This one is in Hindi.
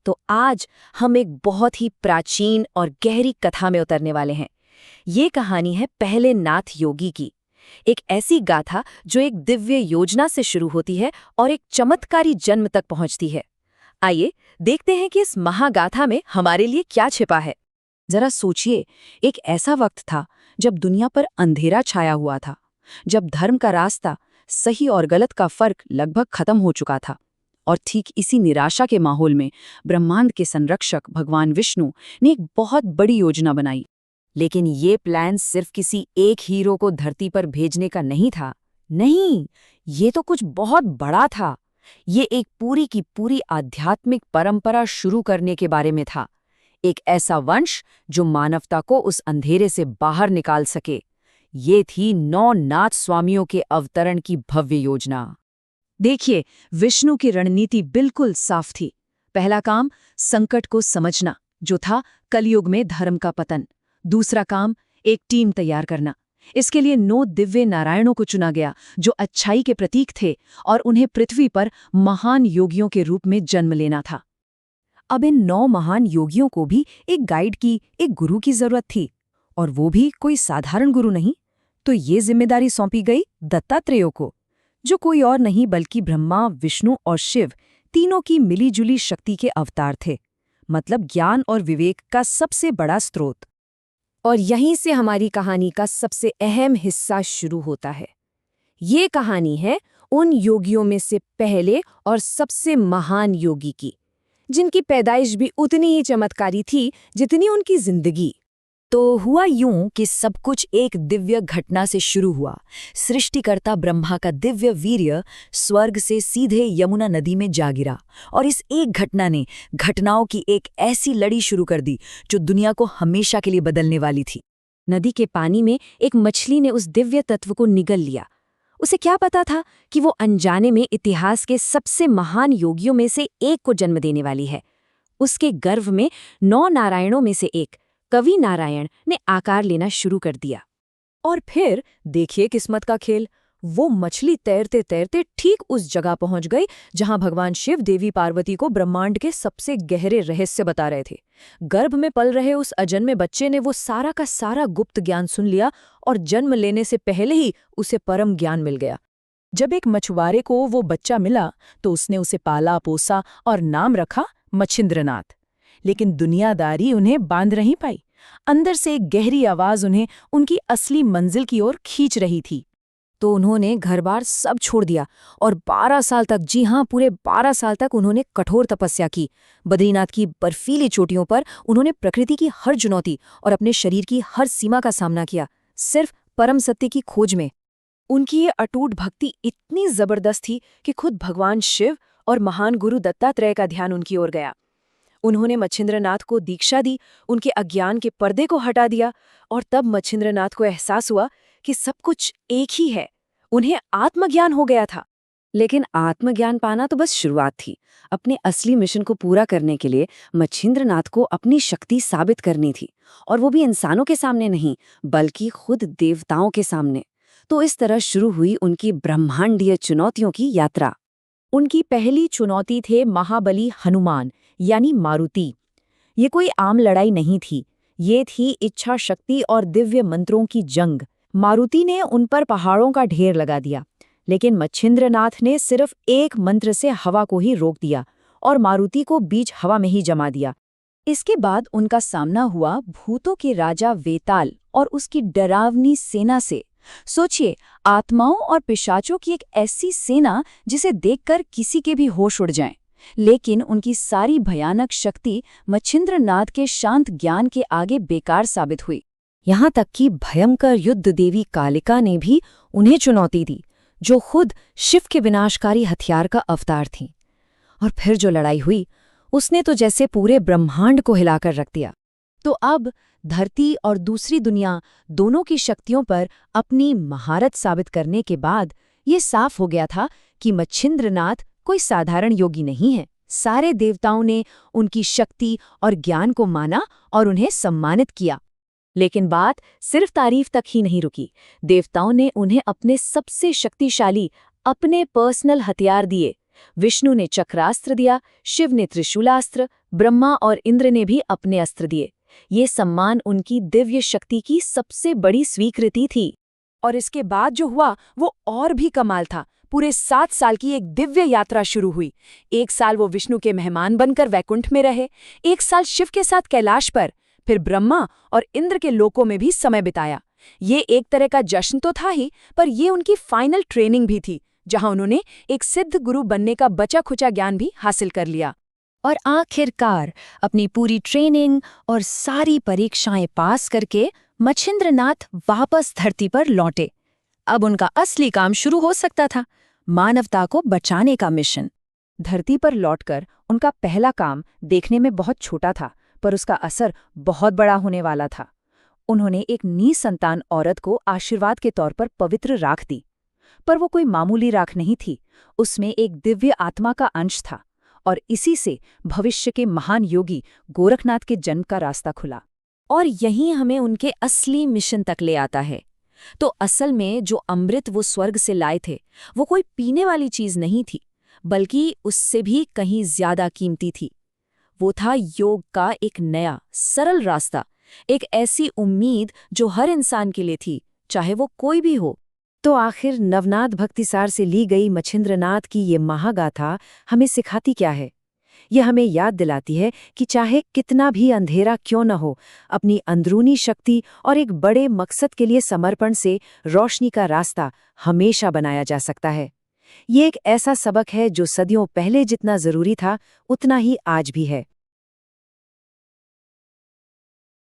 तो आज हम एक बहुत ही प्राचीन और गहरी कथा में उतरने वाले हैं। ये कहानी है पहले नाथ योगी की, एक ऐसी गाथा जो एक दिव्य योजना से शुरू होती है और एक चमत्कारी जन्म तक पहुंचती है। आइए देखते हैं कि इस महागाथा में हमारे लिए क्या छिपा है। जरा सोचिए, एक ऐसा वक्त था जब दुनिया पर अंधेरा छाया हुआ था, जब धर्म का रास्ता, सही और गलत का फर्क लगभग खत्म हो चुका था। और ठीक इसी निराशा के माहौल में ब्रह्मांड के संरक्षक भगवान विष्णु ने एक बहुत बड़ी योजना बनाई। लेकिन ये प्लान सिर्फ किसी एक हीरो को धरती पर भेजने का नहीं था। नहीं, ये तो कुछ बहुत बड़ा था। ये एक पूरी की पूरी आध्यात्मिक परंपरा शुरू करने के बारे में था। एक ऐसा वंश जो मानवता को उस अंधेरे से बाहर निकाल सके। ये थी 9 नाथ स्वामियों के अवतरण की भव्य योजना। देखिए, विष्णु की रणनीति बिल्कुल साफ थी। पहला काम, संकट को समझना, जो था कलयुग में धर्म का पतन। दूसरा काम, एक टीम तैयार करना। इसके लिए 9 दिव्य नारायणों को चुना गया, जो अच्छाई के प्रतीक थे और उन्हें पृथ्वी पर महान योगियों के रूप में जन्म लेना था। अब इन 9 महान योगियों को भी एक गाइड की, एक गुरु की जरूरत थी, और वो भी कोई साधारण गुरु नहीं। तो ये जिम्मेदारी सौंपी गई दत्तात्रेय को, जो कोई और नहीं बल्कि ब्रह्मा, विष्णु और शिव तीनों की मिलीजुली शक्ति के अवतार थे। मतलब ज्ञान और विवेक का सबसे बड़ा स्रोत। और यहीं से हमारी कहानी का सबसे अहम हिस्सा शुरू होता है। ये कहानी है उन योगियों में से पहले और सबसे महान योगी की, जिनकी पैदाइश भी उतनी ही चमत्कारी थी जितनी उनकी जिंदगी। तो हुआ यूं कि सब कुछ एक दिव्य घटना से शुरू हुआ। सृष्टिकर्ता ब्रह्मा का दिव्य वीर्य स्वर्ग से सीधे यमुना नदी में जा गिरा, और इस एक घटना ने घटनाओं की एक ऐसी लड़ी शुरू कर दी जो दुनिया को हमेशा के लिए बदलने वाली थी। नदी के पानी में एक मछली ने उस दिव्य तत्व को निगल लिया। उसे क्या पता था कि वो अनजाने में इतिहास के सबसे महान योगियों में से एक को जन्म देने वाली है। उसके गर्भ में 9 नारायणों में से एक, कवि नारायण, ने आकार लेना शुरू कर दिया। और फिर देखिए किस्मत का खेल, वो मछली तैरते तैरते ठीक उस जगह पहुंच गई जहां भगवान शिव देवी पार्वती को ब्रह्मांड के सबसे गहरे रहस्य बता रहे थे। गर्भ में पल रहे उस अजन्मे बच्चे ने वो सारा का सारा गुप्त ज्ञान सुन लिया, और जन्म लेने से पहले ही उसे परम ज्ञान मिल गया। जब एक मछुआरे को वो बच्चा मिला तो उसने उसे पाला पोसा और नाम रखा मच्छिंद्रनाथ। लेकिन दुनियादारी उन्हें बांध नहीं पाई। अंदर से एक गहरी आवाज उन्हें उनकी असली मंजिल की ओर खींच रही थी। तो उन्होंने घर-बार सब छोड़ दिया और 12 साल तक, जी हाँ, पूरे 12 साल तक उन्होंने कठोर तपस्या की। बद्रीनाथ की बर्फीली चोटियों पर उन्होंने प्रकृति की हर चुनौती और अपने शरीर की हर सीमा का सामना किया, सिर्फ परम सत्य की खोज में। उनकी ये अटूट भक्ति इतनी जबरदस्त थी कि खुद भगवान शिव और महान गुरु दत्तात्रेय का ध्यान उनकी ओर गया। उन्होंने मच्छिंद्रनाथ को दीक्षा दी, उनके अज्ञान के पर्दे को हटा दिया, और तब मच्छिंद्रनाथ को एहसास हुआ कि सब कुछ एक ही है। उन्हें आत्मज्ञान हो गया था। लेकिन आत्मज्ञान पाना तो बस शुरुआत थी। अपने असली मिशन को पूरा करने के लिए मच्छिंद्रनाथ को अपनी शक्ति साबित करनी थी, और वो भी इंसानों के सामने नहीं, बल्कि खुद देवताओं के सामने। तो इस तरह शुरू हुई उनकी ब्रह्मांडीय चुनौतियों की यात्रा। उनकी पहली चुनौती थे महाबली हनुमान, यानी मारुति। ये कोई आम लड़ाई नहीं थी, ये थी इच्छा शक्ति और दिव्य मंत्रों की जंग। मारुति ने उन पर पहाड़ों का ढेर लगा दिया, लेकिन मच्छिंद्रनाथ ने सिर्फ एक मंत्र से हवा को ही रोक दिया और मारुति को बीच हवा में ही जमा दिया। इसके बाद उनका सामना हुआ भूतों के राजा वेताल और उसकी डरावनी सेना से। सोचिए, आत्माओं और पिशाचों की एक ऐसी सेना जिसे देखकर किसी के भी होश उड़ जाएं। लेकिन उनकी सारी भयानक शक्ति मच्छिंद्रनाथ के शांत ज्ञान के आगे बेकार साबित हुई। यहाँ तक कि भयंकर युद्ध देवी कालिका ने भी उन्हें चुनौती दी, जो खुद शिव के विनाशकारी हथियार का अवतार थी। और फिर जो लड़ाई हुई, उसने तो जैसे पूरे ब्रह्मांड को हिलाकर रख दिया। तो अब धरती और दूसरी दुनिया दोनों की शक्तियों पर अपनी महारत साबित करने के बाद ये साफ हो गया था कि मच्छिंद्रनाथ कोई साधारण योगी नहीं है। सारे देवताओं ने उनकी शक्ति और ज्ञान को माना और उन्हें सम्मानित किया। लेकिन बात सिर्फ तारीफ तक ही नहीं रुकी। देवताओं ने उन्हें अपने सबसे शक्तिशाली, अपने पर्सनल हथियार दिए। विष्णु ने चक्रास्त्र दिया, शिव ने त्रिशूलास्त्र, ब्रह्मा और इंद्र ने भी अपने अस्त्र दिए। ये सम्मान उनकी दिव्य शक्ति की सबसे बड़ी स्वीकृति थी। और इसके बाद जो हुआ वो और भी कमाल था। पूरे 7 साल की एक दिव्य यात्रा शुरू हुई। 1 साल वो विष्णु के मेहमान बनकर वैकुंठ में रहे, 1 साल शिव के साथ कैलाश पर, फिर ब्रह्मा और इंद्र के लोकों में भी समय बिताया। ये एक तरह का जश्न तो था ही, पर ये उनकी फाइनल ट्रेनिंग भी थी, जहां उन्होंने एक सिद्ध गुरु बनने का बचा खुचा ज्ञान भी हासिल कर लिया। और आखिरकार अपनी पूरी ट्रेनिंग और सारी परीक्षाएं पास करके मच्छिंद्रनाथ वापस धरती पर लौटे। अब उनका असली काम शुरू हो सकता था, मानवता को बचाने का मिशन। धरती पर लौटकर उनका पहला काम देखने में बहुत छोटा था, पर उसका असर बहुत बड़ा होने वाला था। उन्होंने एक निसंतान औरत को आशीर्वाद के तौर पर पवित्र राख दी। पर वो कोई मामूली राख नहीं थी, उसमें एक दिव्य आत्मा का अंश था, और इसी से भविष्य के महान योगी गोरखनाथ के जन्म का रास्ता खुला। और यहीं हमें उनके असली मिशन तक ले आता है। तो असल में जो अमृत वो स्वर्ग से लाए थे, वो कोई पीने वाली चीज नहीं थी, बल्कि उससे भी कहीं ज्यादा कीमती थी। वो था योग का एक नया सरल रास्ता, एक ऐसी उम्मीद जो हर इंसान के लिए थी, चाहे वो कोई भी हो। तो आखिर नवनाथ भक्तिसार से ली गई मच्छिंद्रनाथ की ये महागाथा हमें सिखाती क्या है? यह हमें याद दिलाती है कि चाहे कितना भी अंधेरा क्यों न हो, अपनी अंदरूनी शक्ति और एक बड़े मकसद के लिए समर्पण से रोशनी का रास्ता हमेशा बनाया जा सकता है। ये एक ऐसा सबक है जो सदियों पहले जितना जरूरी था, उतना ही आज भी है।